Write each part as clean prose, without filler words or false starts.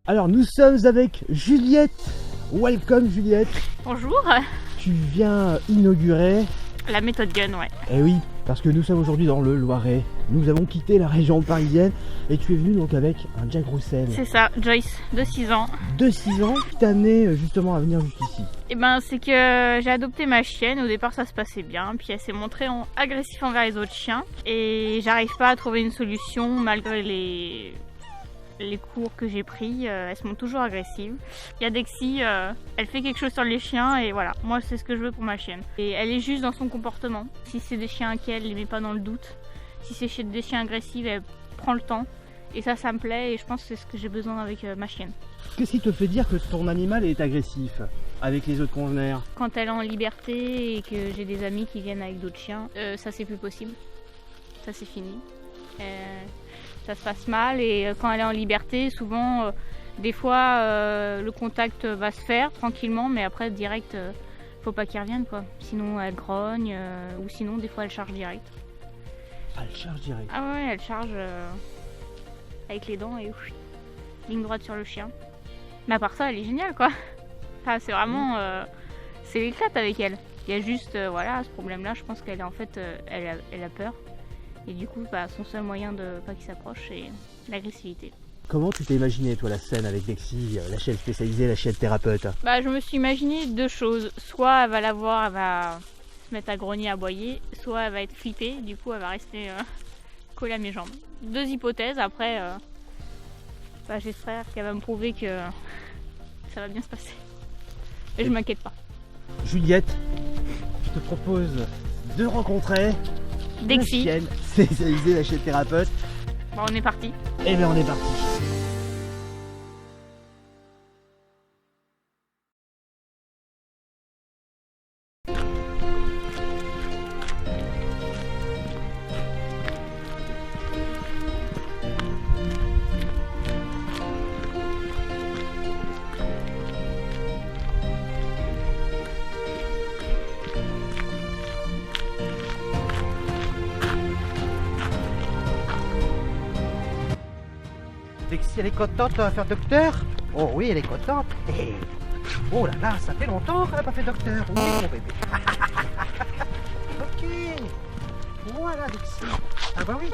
Alors nous sommes avec Juliette. Welcome Juliette. Bonjour. Tu viens inaugurer La méthode Gun, ouais. Eh oui, parce que nous sommes aujourd'hui dans le Loiret. Nous avons quitté la région parisienne et tu es venu donc avec un Jack Russell. C'est ça, Joyce, de 6 ans. De 6 ans, qui t'a amené justement à venir jusqu'ici. Et ben c'est que j'ai adopté ma chienne, au départ ça se passait bien, puis elle s'est montrée agressive envers les autres chiens. Et j'arrive pas à trouver une solution malgré les cours que j'ai pris, elles se montrent toujours agressives. Il y a Dexy, elle fait quelque chose sur les chiens et voilà, moi c'est ce que je veux pour ma chienne. Et elle est juste dans son comportement. Si c'est des chiens inquiets, elle les met pas dans le doute. Si c'est des chiens agressifs, elle prend le temps. Et ça me plaît et je pense que c'est ce que j'ai besoin avec ma chienne. Qu'est-ce qui te fait dire que ton animal est agressif avec les autres congénères? Quand elle est en liberté et que j'ai des amis qui viennent avec d'autres chiens, ça c'est plus possible. Ça c'est fini. Ça se passe mal et quand elle est en liberté, souvent, des fois, le contact va se faire tranquillement, mais après direct, faut pas qu'il revienne quoi. Sinon elle grogne ou sinon des fois elle charge direct. Ah, elle charge direct. Ah ouais, elle charge avec les dents et ligne droite sur le chien. Mais à part ça, elle est géniale quoi. Enfin, c'est vraiment, c'est l'éclate avec elle. Il y a juste, voilà, ce problème-là. Je pense qu'elle est en fait, elle a peur. Et du coup, son seul moyen de pas qu'il s'approche, c'est l'agressivité. Comment tu t'es imaginé, toi, la scène avec Dexy, la chienne spécialisée, la chienne thérapeute? Je me suis imaginé deux choses. Soit elle va la voir, elle va se mettre à grogner, à aboyer. Soit elle va être flippée, du coup, elle va rester collée à mes jambes. Deux hypothèses. Après, j'espère qu'elle va me prouver que ça va bien se passer. Et je m'inquiète pas. Juliette, je te propose de rencontrer Dexy. La chienne spécialisée, la chienne thérapeute. Bon, on est parti. Et bien on est parti. Dexy, elle est contente de faire docteur? Oh oui, elle est contente. Oh là là, ça fait longtemps qu'elle n'a pas fait docteur. Oui, mon bébé. Ok. Voilà, Dexy. Ah bah oui.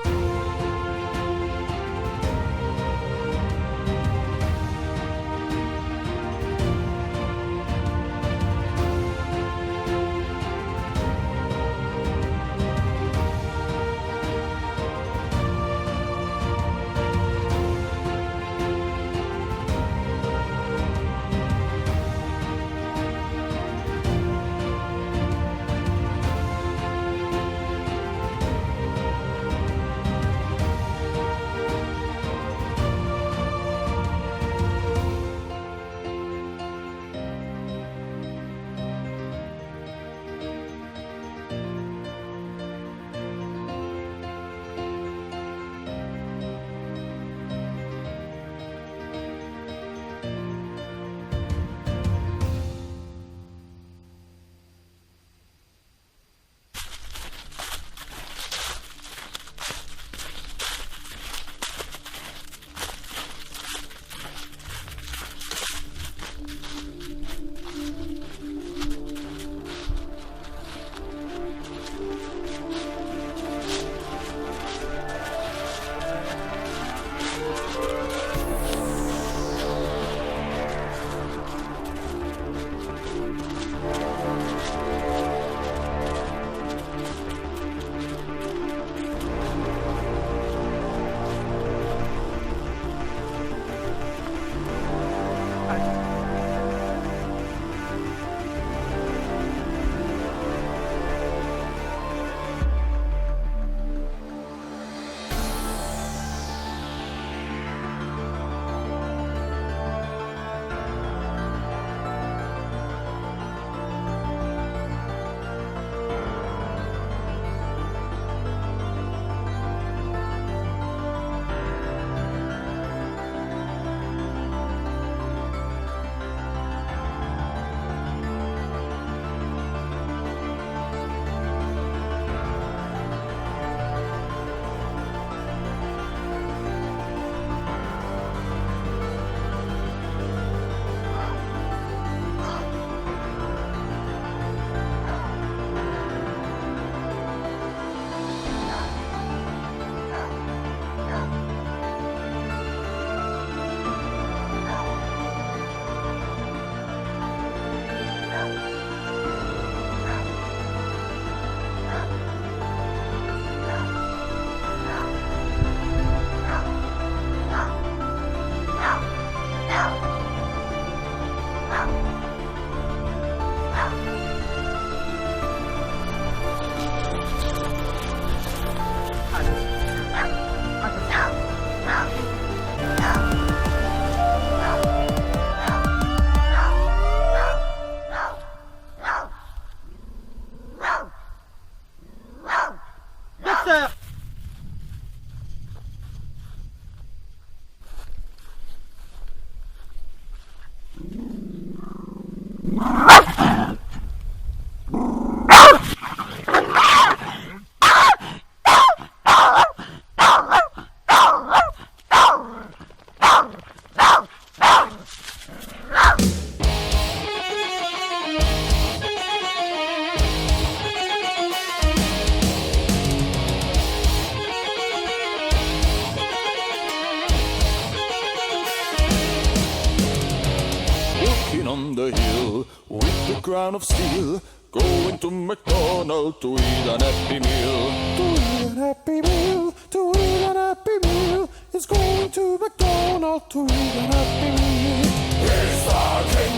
man of steel, going to McDonald's to eat an Happy Meal. To eat an Happy Meal, to eat an Happy Meal. He's going to McDonald's to eat an Happy Meal. He's the king,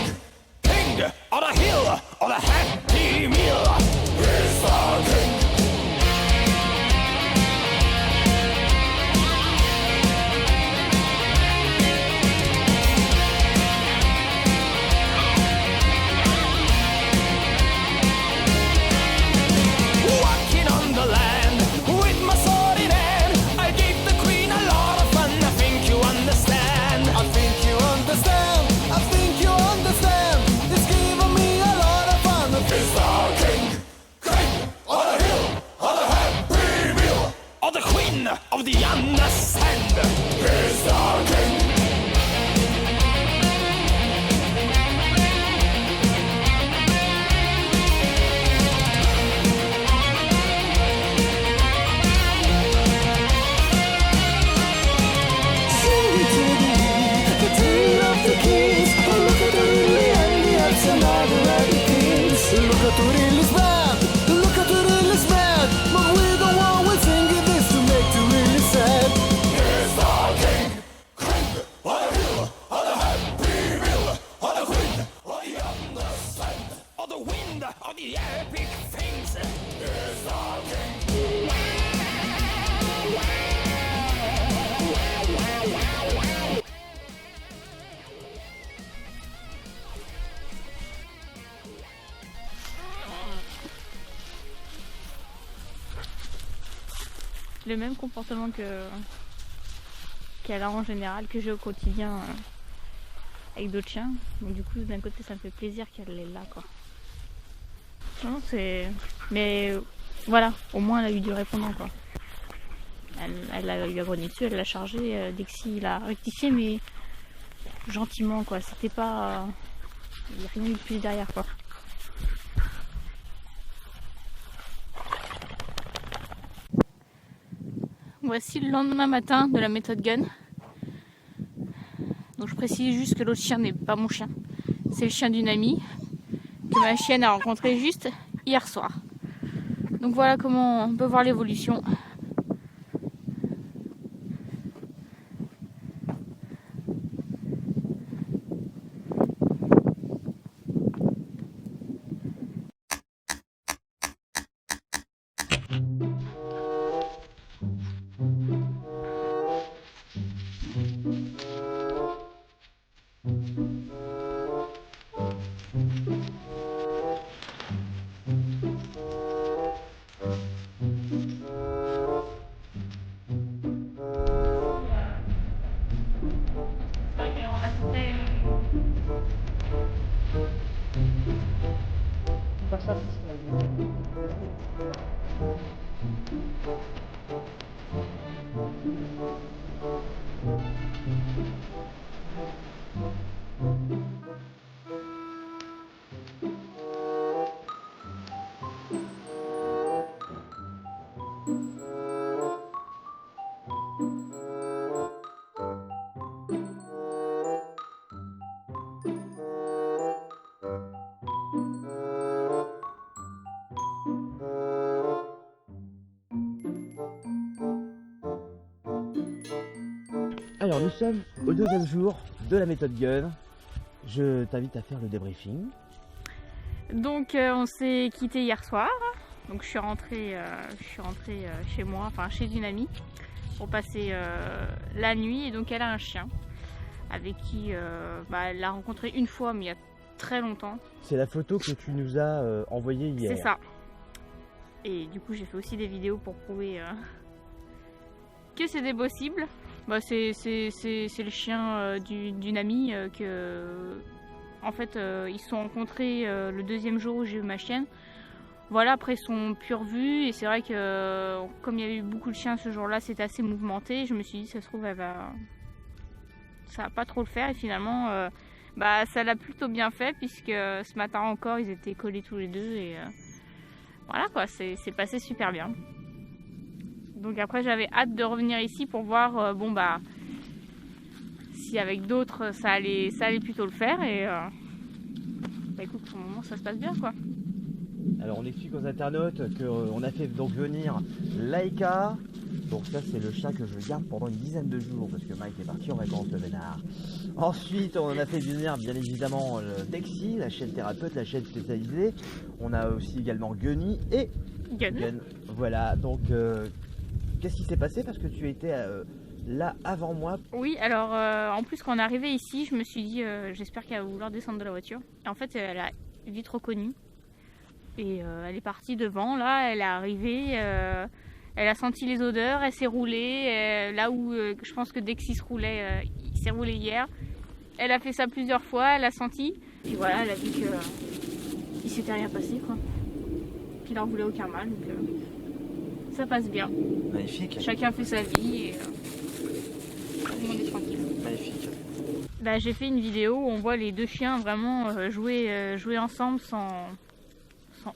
king of the hill, of the Happy Meal. He's the king. Of the understand, here's the king. Sing it to the tale of the kings. Oh, look at the lily and the elves and all the rabbit kings. Look at the lily's bad, look at the lily's bad, but we don't always sing it this to make the really sad. Here's the king, king on the hill, on the Happy Meal, on the queen, on the understand, on the wind, on the epic things. Here's the king. Le même comportement qu'elle a en général, que j'ai au quotidien avec d'autres chiens. Donc du coup d'un côté ça me fait plaisir qu'elle est là quoi. Non, mais voilà, au moins elle a eu du répondant quoi. Elle a eu à grogner dessus, elle l'a chargé, Dexy il a rectifié mais gentiment quoi, c'était pas... il n'y a rien eu de plus derrière quoi. Voici le lendemain matin de la méthode Gun. Donc je précise juste que l'autre chien n'est pas mon chien. C'est le chien d'une amie que ma chienne a rencontré juste hier soir. Donc voilà comment on peut voir l'évolution. Alors nous sommes au deuxième jour de la méthode Gun. Je t'invite à faire le débriefing. Donc on s'est quitté hier soir. Donc je suis rentrée chez moi, enfin chez une amie, pour passer la nuit. Et donc elle a un chien avec qui elle l'a rencontré une fois, mais il y a très longtemps. C'est la photo que tu nous as envoyée hier. C'est ça. Et du coup j'ai fait aussi des vidéos pour prouver que c'était possible. C'est le chien d'une amie que, en fait, ils se sont rencontrés le deuxième jour où j'ai eu ma chienne. Voilà, après ils sont plus revus et c'est vrai que comme il y a eu beaucoup de chiens ce jour-là, c'était assez mouvementé. Je me suis dit, ça se trouve, ça va pas trop le faire et finalement, ça l'a plutôt bien fait puisque ce matin encore, ils étaient collés tous les deux et voilà quoi, c'est passé super bien. Donc après j'avais hâte de revenir ici pour voir si avec d'autres ça allait plutôt le faire et bah écoute, pour le moment ça se passe bien quoi. Alors on explique aux internautes qu'on a fait donc venir Laika. Donc ça c'est le chat que je garde pendant une dizaine de jours parce que Mike est parti en vacances, le vénard. Ensuite on a fait venir bien évidemment Dexy, la chaîne thérapeute, la chaîne spécialisée. On a aussi également Gunny et Gun. Voilà, donc qu'est-ce qui s'est passé parce que tu étais là avant moi? Oui, alors en plus quand on est arrivé ici, je me suis dit j'espère qu'elle va vouloir descendre de la voiture. Et en fait elle a vite reconnu. Et elle est partie devant, là, elle est arrivée, elle a senti les odeurs, elle s'est roulée, là où je pense que Dexy se roulait, il s'est roulé hier. Elle a fait ça plusieurs fois, elle a senti, puis voilà, elle a vu qu'il s'était rien passé quoi. Qu'il en voulait aucun mal, donc ça passe bien. Magnifique. Chacun fait sa vie et tout le monde est tranquille. Magnifique. Bah, j'ai fait une vidéo où on voit les deux chiens vraiment jouer ensemble sans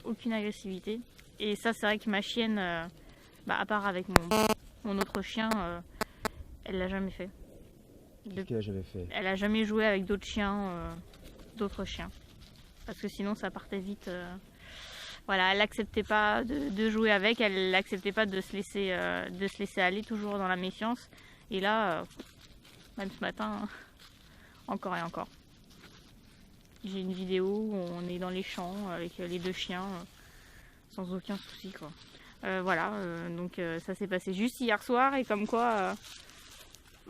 aucune agressivité. Et ça c'est vrai que ma chienne, à part avec mon autre chien, elle l'a jamais fait. Qu'est-ce qu'elle a jamais fait? Elle a jamais joué avec d'autres chiens, parce que sinon ça partait vite. Voilà, elle n'acceptait pas de jouer avec, elle n'acceptait pas de se laisser aller toujours dans la méfiance. Et là, même ce matin, encore et encore. J'ai une vidéo où on est dans les champs avec les deux chiens sans aucun souci quoi. Voilà, donc ça s'est passé juste hier soir et comme quoi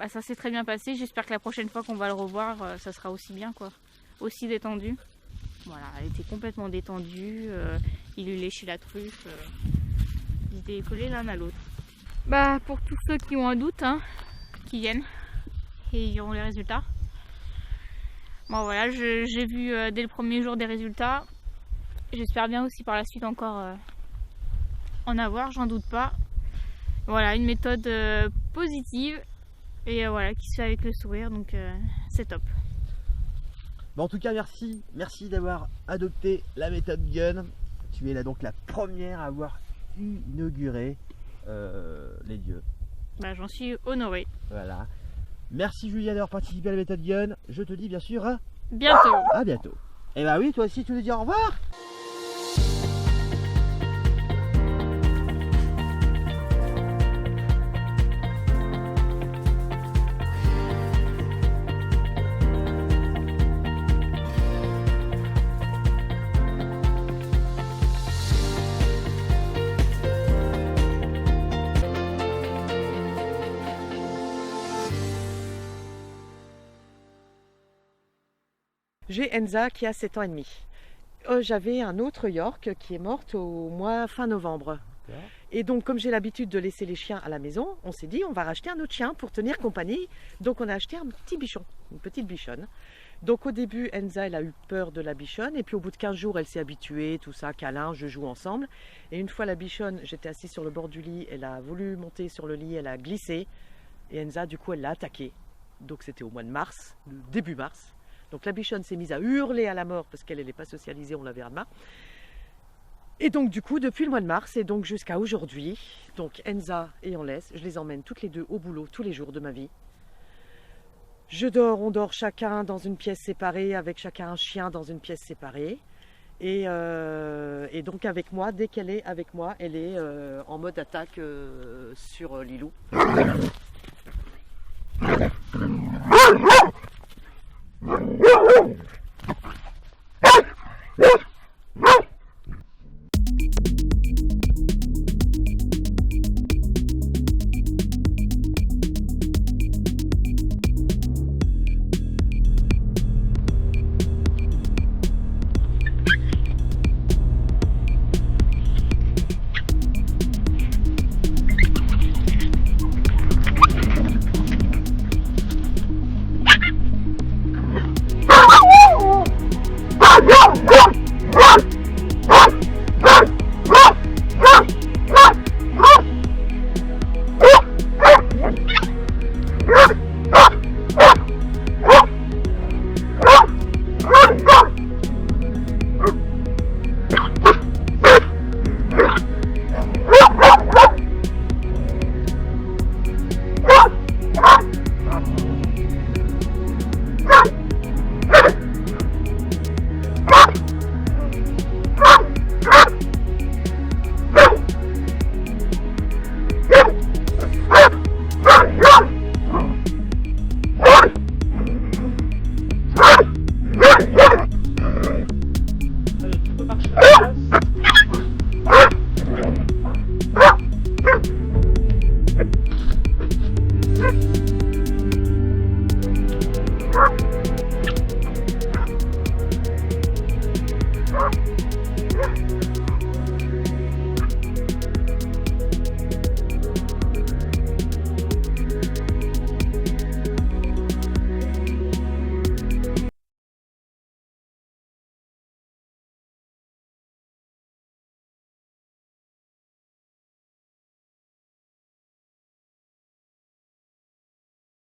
ça s'est très bien passé. J'espère que la prochaine fois qu'on va le revoir, ça sera aussi bien quoi, aussi détendu. Voilà, elle était complètement détendue, il lui léchait la truffe, ils étaient collés l'un à l'autre. Bah pour tous ceux qui ont un doute, hein, qui viennent et ils auront les résultats. Bon voilà, j'ai vu dès le premier jour des résultats. J'espère bien aussi par la suite encore en avoir, j'en doute pas. Voilà, une méthode positive et voilà, qui se fait avec le sourire, donc c'est top. Bon, en tout cas, merci d'avoir adopté la méthode Gun. Tu es là donc la première à avoir inauguré les lieux. Bah, j'en suis honorée. Voilà. Merci Julia d'avoir participé à la méthode Gun. Je te dis bien sûr à bientôt. À bientôt. Et bah oui, toi aussi tu nous dis au revoir. J'ai Enza qui a 7 ans et demi. J'avais un autre York qui est morte au mois fin novembre. Et donc comme j'ai l'habitude de laisser les chiens à la maison, on s'est dit on va racheter un autre chien pour tenir compagnie. Donc on a acheté un petit bichon, une petite bichonne. Donc au début Enza elle a eu peur de la bichonne et puis au bout de 15 jours elle s'est habituée, tout ça, câlin, je joue ensemble. Et une fois la bichonne, j'étais assise sur le bord du lit, elle a voulu monter sur le lit, elle a glissé. Et Enza du coup elle l'a attaquée. Donc c'était au mois de mars, début mars. Donc la bichonne s'est mise à hurler à la mort parce qu'elle n'est pas socialisée, on la verra demain. Et donc du coup, depuis le mois de mars et donc jusqu'à aujourd'hui, donc Enza et Anlès, je les emmène toutes les deux au boulot tous les jours de ma vie. On dort chacun dans une pièce séparée, avec chacun un chien dans une pièce séparée. Et donc avec moi, dès qu'elle est avec moi, elle est en mode attaque sur Lilou.